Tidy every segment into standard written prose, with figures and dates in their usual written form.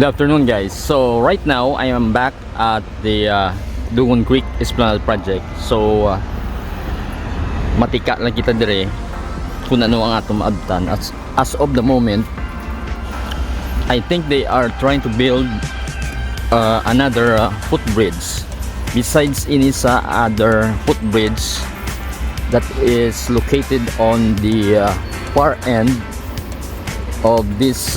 Good afternoon, guys. So right now I am back at the Dungon Creek Esplanade Project. So matika lang kita dire kung ano ang atong maabtan. As of the moment, I think they are trying to build another footbridge besides ini sa other footbridge that is located on the far end of this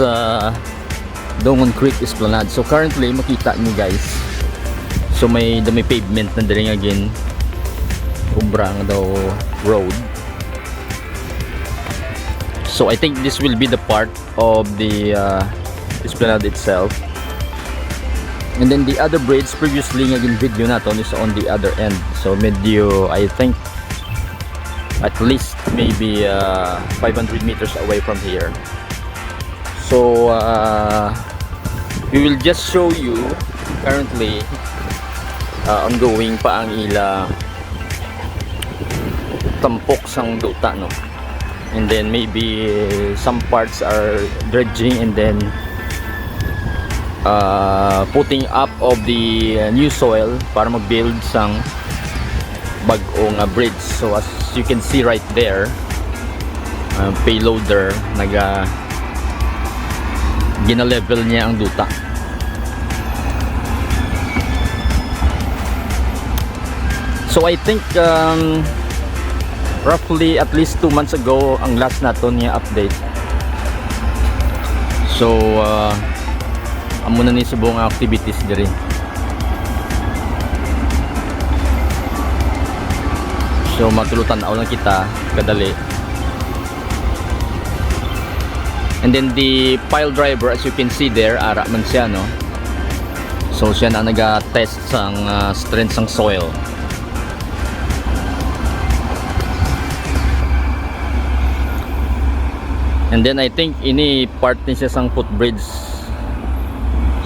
Dungon Creek Esplanade. So currently makita niyo guys, so may pavement na diri again, ubra nga daw road. So I think this will be the part of the Esplanade itself. And then the other bridge previously nga gin video naton is on the other end. So medyo, I think at least maybe 500 meters away from here. So we will just show you currently ongoing pa ang ila tampok sang duta, no? And then maybe some parts are dredging and then putting up of the new soil para mag-build sang bag-ong bridge. So as you can see right there, payloader gina-level niya ang duta. So I think roughly at least 2 months ago ang last naton niya update. So amo na ni subong activities diri. So matulutan-aw lang kita kadali. And then the pile driver, as you can see there, ara man siya, no? So siya na naga-test sang strength sang soil. And then I think ini part ni siya sang footbridge.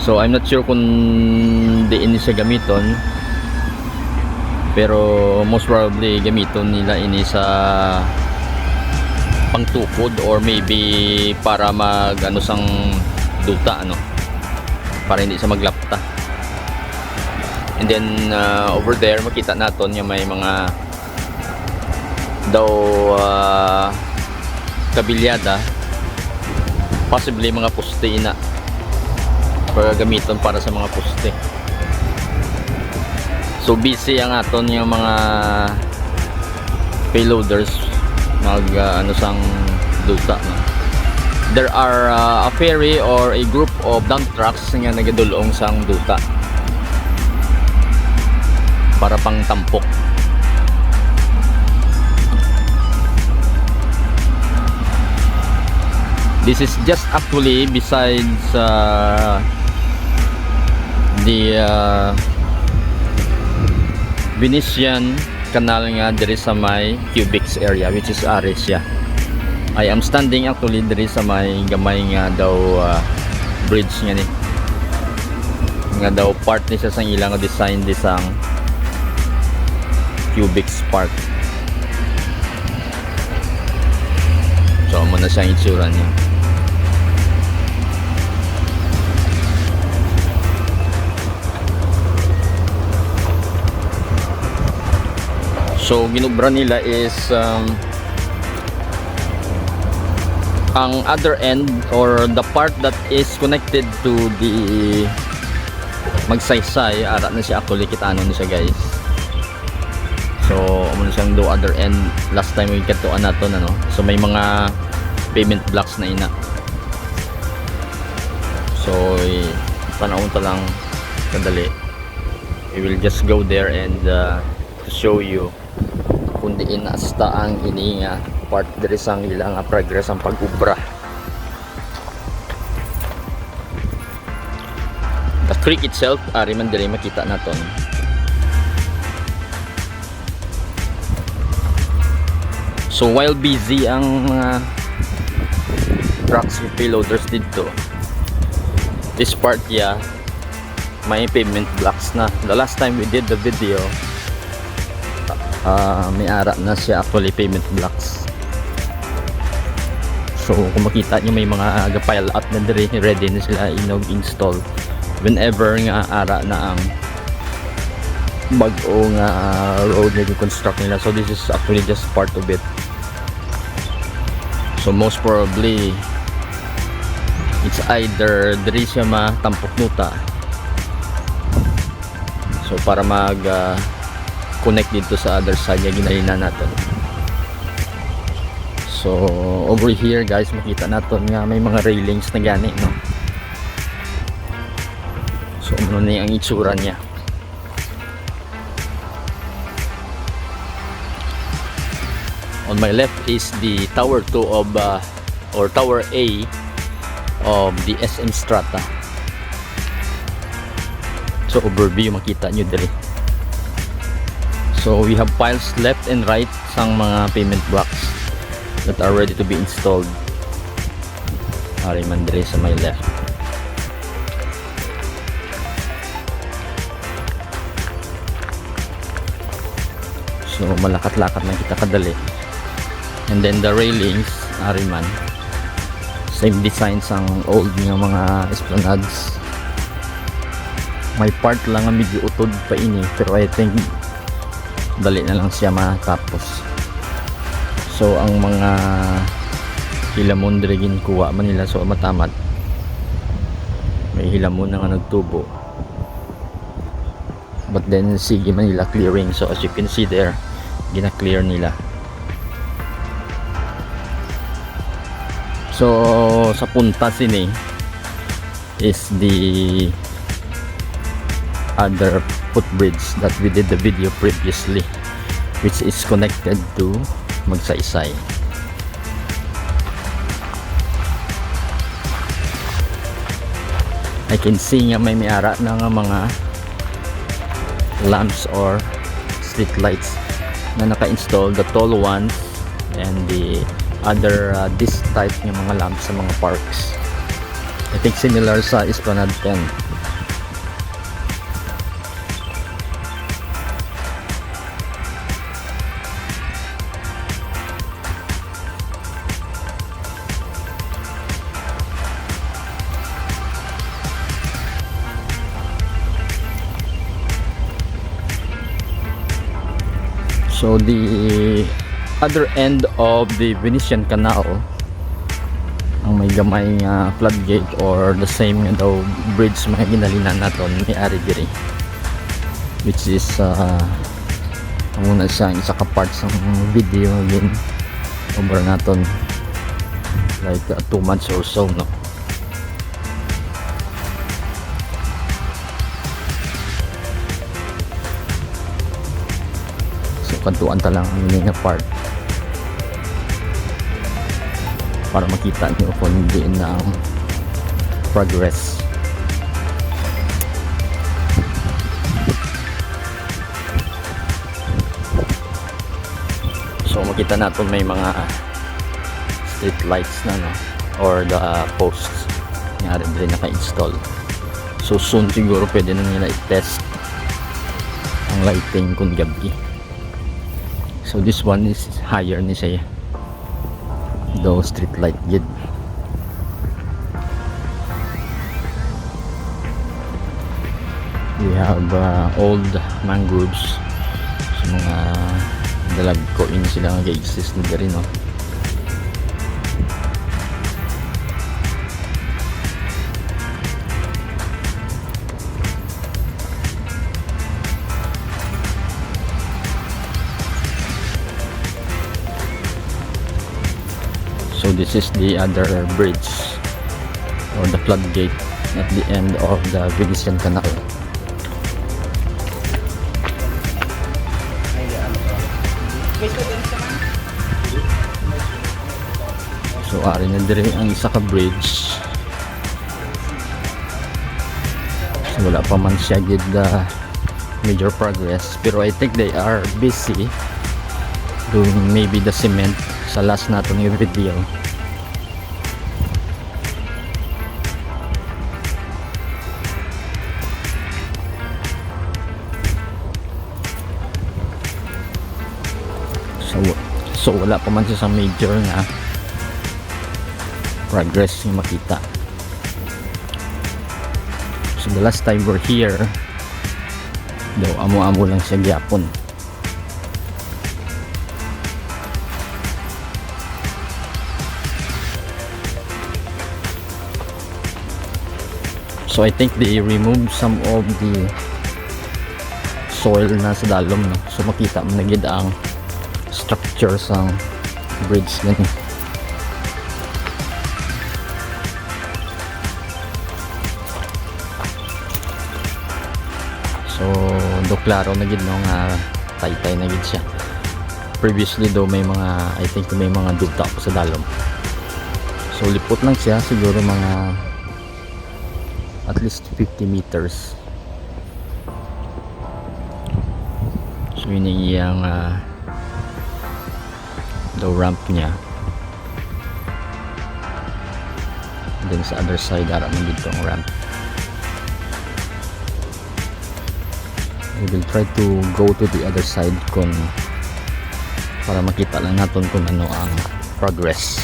So I'm not sure kung di ini siya gamiton, pero most probably gamiton nila ini sa pangtukod or maybe para mag ano sang duta, ano, para hindi sa maglapta. And then over there makita naton yung may mga daw kabilyada, possibly mga poste ina para gamiton para sa mga poste. So busy ang aton yung mga payloaders mag ano sang duta, no? There are a ferry or a group of dump trucks nga nagadulong sang duta para pang tampok. This is just actually besides the Venetian Canal nga diri sa may Cubics area, which is Ares, yeah. I am standing actually diri sa may gamay nga daw bridge nga ni, nga daw part ni siya sang ilang design di sang Cubics Park. So mo na siyang itsura niya. So ginubra nila is ang other end or the part that is connected to the magsaysay, ara na siya actually, kitano na siya guys. So muna siyang do other end last time we katuan nato, ano. So may mga pavement blocks na ina. So panahon ta lang kadali. We will just go there and to show you kundi inasta ang ini nga part diri sang ilang progress ang pag-ubra. The creek itself, ari man diri makita naton. So while busy ang mga trucks with payloaders dito, this part, yeah, may pavement blocks na. The last time we did the video, may ara na siya actually pavement blocks. So kung makita nyo may mga gapile up na diri, ready na sila install whenever nga ara na ang bag-o nga road na i-construct nila. So this is actually just part of it. So most probably it's either diri siya matampok nuta, so para mag connect dito sa other side nga ginalina natin. So over here guys, makita natin nga may mga railings na gani, no? So ano na ang itsura niya. On my left is the tower 2 of or tower A of the SM Strata. So overview makita nyo dali. So we have piles left and right sang mga payment blocks that are ready to be installed. Ari man diri sa my left. So malakat-lakat na kita kadali. And then the railings, ari man same design sang old nga mga esplanades. May part lang nga medyo utod pa ini, pero I think dali na lang siya matapos. So ang mga hilamon diri ginkuha man nila, so matamat may hilamon na nga nagtubo, but then sige man nila clearing. So as you can see there, gina-clear nila. So sa punta sini is the other footbridge that we did the video previously, which is connected to Magsaysay. I can see nga may miara na nga mga lamps or street lights na naka-install, the tall ones and the other this type ng mga lamps sa mga parks. I think similar sa Esplanade 10. So the other end of the Venetian Canal, ang may gamay nga floodgate or the same nga daw bridge mga ginalinan naton may ari diri, which is muna siya isa ka part sa video again over naton like 2 months or so, no? Kantuan ta lang ang ini nga part para makita niyo kung hindi na ang progress. So makita natin may mga street lights na, no? Or the posts nga rin naka-install. So soon siguro pwede na nila i-test ang lighting kung gabi. So this one is higher ni siya, though street light yun. We have old mangroves, so mga dalag ko in sila nga exist na diri, no? So this is the other bridge or the floodgate at the end of the Venetian Canal. So ari na diri ang isa ka bridge. So wala pa man siya gid major progress, pero I think they are busy doing maybe the cement sa last natin yung video. So wala pa man siya sa major nga progress yung makita. So the last time we're here daw amo-amo lang siya gyapon. So I think they removed some of the soil na sa dalom, no? So makita mo na gid ang structure sa bridge gani. So do klaro na gid no nga taytay na gid siya. Previously do may mga, I think may mga dugta pa sa dalom. So lipot lang siya, siguro mga at least 50 meters. So yun yung iyang the ramp niya. And then sa other side ara man dito ang ramp. We will try to go to the other side kung para makita lang natin kung ano ang progress.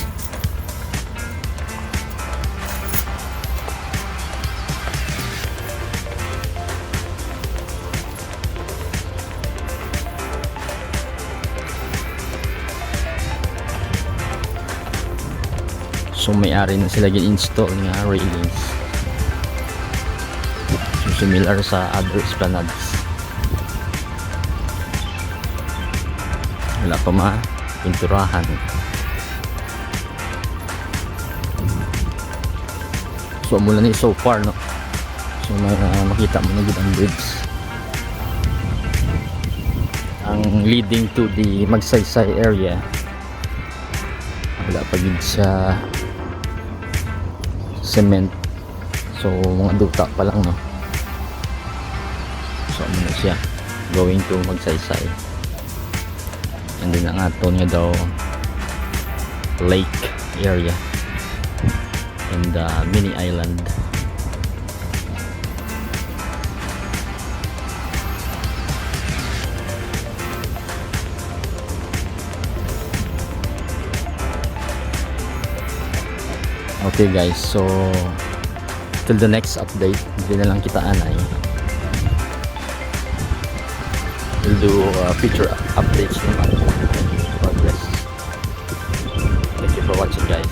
So may-ari na sila gin-install nga railings. So similar sa other esplanades. Wala pa pinturahan. So mula ni so far, no. So makita mo na gid ang bridge. Ang leading to the Magsaysay area. Wala pa gid sa cement, so mga duta pa lang, no. So ano na siya, going to Magsaysay, and then ang aton nga daw lake area and mini island. Okay guys, so till the next update, hindi na lang kita anay. We'll do future updates naman. Progress. Thank you for watching guys.